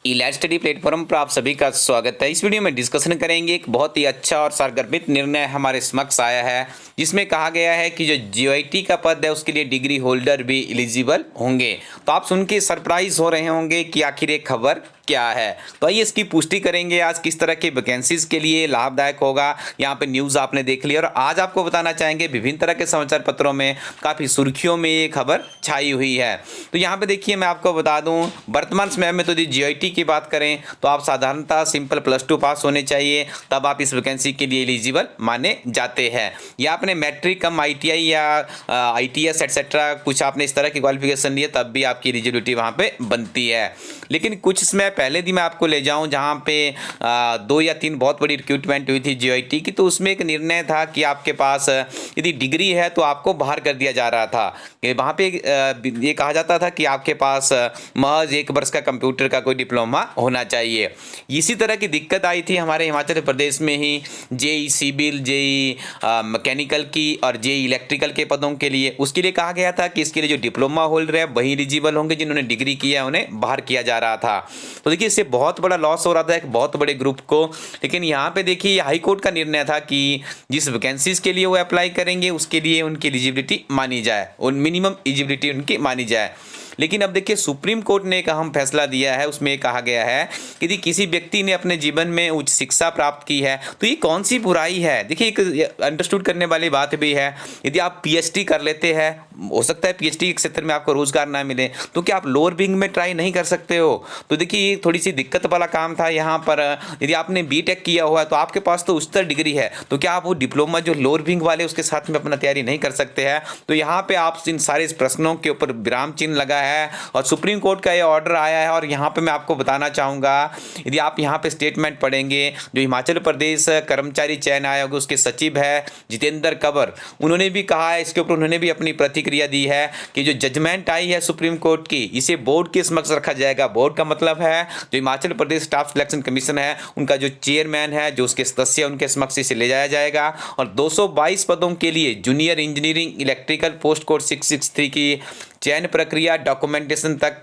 इलाज study platform पर आप सभी का स्वागत है। इस वीडियो में डिस्कशन करेंगे एक बहुत ही अच्छा और सारगर्भित निर्णय हमारे समक्ष आया है, जिसमें कहा गया है कि जो जीओआईटी का पद है उसके लिए डिग्री होल्डर भी एलिजिबल होंगे। तो आप सुन के सरप्राइज हो रहे होंगे कि आखिर ये खबर क्या है। तो आइए इसकी पुष्टि करेंगे आज किस तरह के वैकेंसीज के लिए लाभदायक होगा। यहाँ पे न्यूज़ आपने देख लिया और आज आपको बताना चाहेंगे विभिन्न तरह के समाचार पत्रों में काफ़ी सुर्खियों में ये खबर छाई हुई है। तो यहाँ पे देखिए मैं आपको बता दूँ, वर्तमान समय में तो जीओआईटी की बात करें तो आप साधारणतः सिंपल +2 पास होने चाहिए, तब आप इस वैकेंसी के लिए एलिजिबल माने जाते हैं। या आपने मैट्रिक कम आईटीआई या आईटीएस एटसेट्रा कुछ आपने इस तरह की क्वालिफिकेशन ली है, तब भी आपकी एलिजिबिलिटी वहाँ पे बनती है। लेकिन कुछ समय पहले भी मैं आपको ले जाऊं जहां पे 2 या 3 बहुत बड़ी रिक्रूटमेंट हुई थी जीओआईटी की, तो उसमें एक निर्णय था कि आपके पास यदि डिग्री है तो आपको बाहर कर दिया जा रहा था। कि वहाँ पे ये कहा जाता था कि आपके पास महज 1 वर्ष का कंप्यूटर का कोई डिप्लोमा होना चाहिए। इसी तरह की दिक्कत आई थी हमारे हिमाचल प्रदेश में ही जेई सिविल, जेई मैकेनिकल की और जेई इलेक्ट्रिकल के पदों के लिए। उसके लिए कहा गया था कि इसके लिए जो डिप्लोमा होल्डर है वही एलिजिबल होंगे, जिन्होंने डिग्री किया है उन्हें बाहर किया जा रहा था। तो देखिए इससे बहुत बड़ा लॉस हो रहा था एक बहुत बड़े ग्रुप को। लेकिन यहाँ पे देखिए हाई कोर्ट का निर्णय था कि जिस वैकेंसीज के लिए वो अप्लाई करेंगे उसके लिए उनकी एलिजिबिलिटी मानी जाए, उन मिनिमम एलिजिबिलिटी उनकी मानी जाए। लेकिन अब देखिए सुप्रीम कोर्ट ने एक अहम फैसला दिया है। उसमें कहा गया है कि यदि किसी व्यक्ति ने अपने जीवन में उच्च शिक्षा प्राप्त की है तो ये कौन सी बुराई है। देखिए एक अंडरस्टूड करने वाली बात भी है, यदि आप पीएचडी कर लेते हैं, हो सकता है पीएचडी के क्षेत्र में आपको रोजगार ना मिले, तो क्या आप लोअर विंग में ट्राई नहीं कर सकते हो। तो देखिए ये थोड़ी सी दिक्कत वाला काम था यहाँ पर। यदि आपने बीटेक किया हुआ है तो आपके पास तो उच्चतर डिग्री है, तो क्या आप वो डिप्लोमा जो लोअर विंग वाले उसके साथ में अपना तैयारी नहीं कर सकते हैं। तो यहाँ पे आप इन सारे प्रश्नों के ऊपर विराम चिन्ह लगा है और सुप्रीम कोर्ट का ये ऑर्डर आया है। और यहाँ पे मैं आपको बताना चाहूँगा, यदि आप यहाँ पे स्टेटमेंट पढ़ेंगे, जो हिमाचल प्रदेश कर्मचारी चयन आयोग उसके सचिव है जितेंद्र कंवर, उन्होंने भी कहा है, इसके ऊपर उन्होंने भी अपनी प्रतिक्रिया दी है कि जो जजमेंट आई है सुप्रीम कोर्ट की, इसे बोर्ड के समक्ष रखा जाएगा। बोर्ड का मतलब है जो Himachal Pradesh staff selection commission है, उनका जो चेयरमैन है, जो उसके सदस्य, उनके समक्ष इसे ले जाया जाएगा। और 222 पदों के लिए junior engineering electrical post code 663 की चयन प्रक्रिया डॉक्यूमेंटेशन तक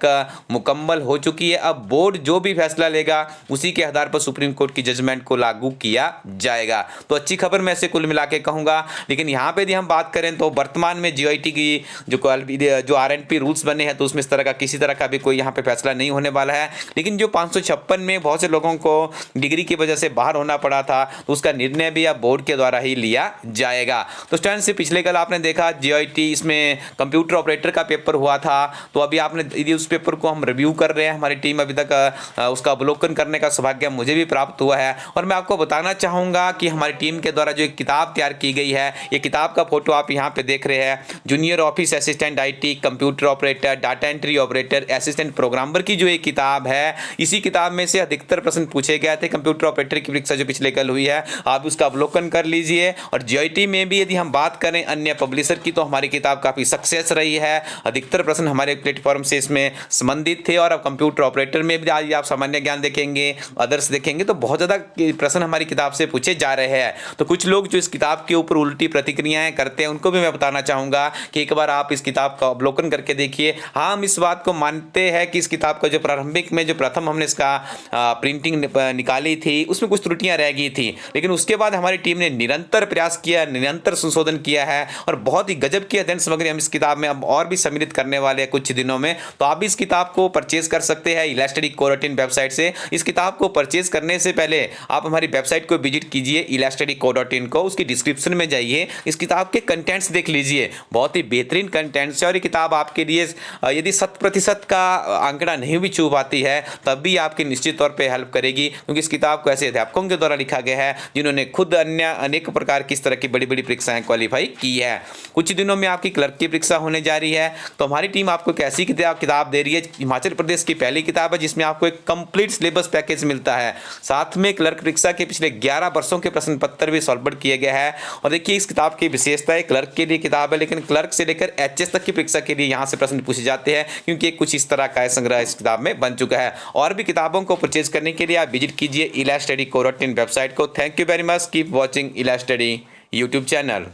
मुकम्मल हो चुकी है। अब बोर्ड जो भी फैसला लेगा उसी के आधार पर सुप्रीम कोर्ट की जजमेंट को लागू किया जाएगा। तो अच्छी खबर मैं इसे कुल मिला के कहूँगा। लेकिन यहाँ पे यदि हम बात करें तो वर्तमान में जीओआईटी की जो आरएनपी रूल्स बने हैं तो उसमें इस तरह का किसी तरह का भी कोई यहाँ पे फैसला नहीं होने वाला है। लेकिन जो 556 में बहुत से लोगों को डिग्री की वजह से बाहर होना पड़ा था, तो उसका निर्णय भी अब बोर्ड के द्वारा ही लिया जाएगा। तो स्टूडेंट्स से पिछले कल आपने देखा जीओआईटी इसमें कंप्यूटर ऑपरेटर का पेपर हुआ था, तो अभी आपने यदि उस पेपर को हम रिव्यू कर रहे हैं, हमारी टीम अभी तक उसका अवलोकन करने का सौभाग्य मुझे भी प्राप्त हुआ है। और मैं आपको बताना चाहूँगा कि हमारी टीम के द्वारा जो एक किताब तैयार की गई है, ये किताब का फोटो आप यहाँ पे देख रहे हैं। Junior office assistant IT, computer operator, data entry operator, assistant programmer की जो एक किताब है, इसी किताब में से अधिकतर प्रश्न पूछे गए थे। कंप्यूटर ऑपरेटर की परीक्षा जो पिछले कल हुई है, आप उसका अवलोकन कर लीजिए। और जीओआईटी में भी यदि हम बात करें अन्य पब्लिशर की, तो हमारी किताब काफ़ी सक्सेस रही है। अधिकतर प्रश्न हमारे प्लेटफॉर्म से इसमें संबंधित थे। और अब कंप्यूटर ऑपरेटर में भी आज आप सामान्य ज्ञान देखेंगे, अदर्स देखेंगे, तो बहुत ज़्यादा प्रश्न हमारी किताब से पूछे जा रहे हैं। तो कुछ लोग जो इस किताब के ऊपर उल्टी प्रतिक्रियाएं करते हैं, उनको भी मैं बताना चाहूँगा कि एक बार आप इस किताब का अवलोकन करके देखिए। हाँ, हम इस बात को मानते हैं कि इस किताब का जो प्रारंभिक में जो प्रथम हमने इसका प्रिंटिंग निकाली थी उसमें कुछ त्रुटियाँ रह गई थी, लेकिन उसके बाद हमारी टीम ने निरंतर प्रयास किया, निरंतर संशोधन किया है और बहुत ही गजब की अध्ययन सामग्री हम इस किताब में अब और भी सम्मिलित करने वाले हैं कुछ दिनों में। तो आप इस किताब को परचेज कर सकते हैं इलाज स्टडी को.in वेबसाइट से। इस किताब को परचेज करने से पहले आप हमारी वेबसाइट को विजिट कीजिए इलाज स्टडी को.in को, उसकी डिस्क्रिप्शन में जाइए, इस किताब के कंटेंट्स देख लीजिए, बहुत ही बेहतरीन कंटेंट्स है। और ये किताब आपके लिए यदि 100% का आंकड़ा नहीं भी छू पाती है तब भी आपकी निश्चित तौर पर हेल्प करेगी, क्योंकि इस किताब को ऐसे अध्यापकों के द्वारा लिखा गया है जिन्होंने खुद अन्य अनेक प्रकार की इस तरह की बड़ी बड़ी परीक्षाएं क्वालिफाई की है। कुछ दिनों में आपकी क्लर्क की परीक्षा होने जा रही है, तो हमारी टीम आपको कैसी किताब दे रही है। हिमाचल प्रदेश की पहली किताब है जिसमें आपको एक कंप्लीट सिलेबस पैकेज मिलता है, साथ में क्लर्क परीक्षा के पिछले 11 वर्षों के प्रश्न पत्र भी सॉल्व किए गए हैं। और देखिए इस किताब की विशेषता है, क्लर्क के लिए किताब है, लेकिन क्लर्क से लेकर एचएस तक की परीक्षा के लिए यहाँ से प्रश्न पूछे जाते हैं, क्योंकि कुछ इस तरह का संग्रह इस किताब में बन चुका है। और भी किताबों को परचेज करने के लिए आप विजिट कीजिए इलाज स्टडी को.in वेबसाइट को। Thank you very much, keep watching इलाज स्टडी यूट्यूब चैनल।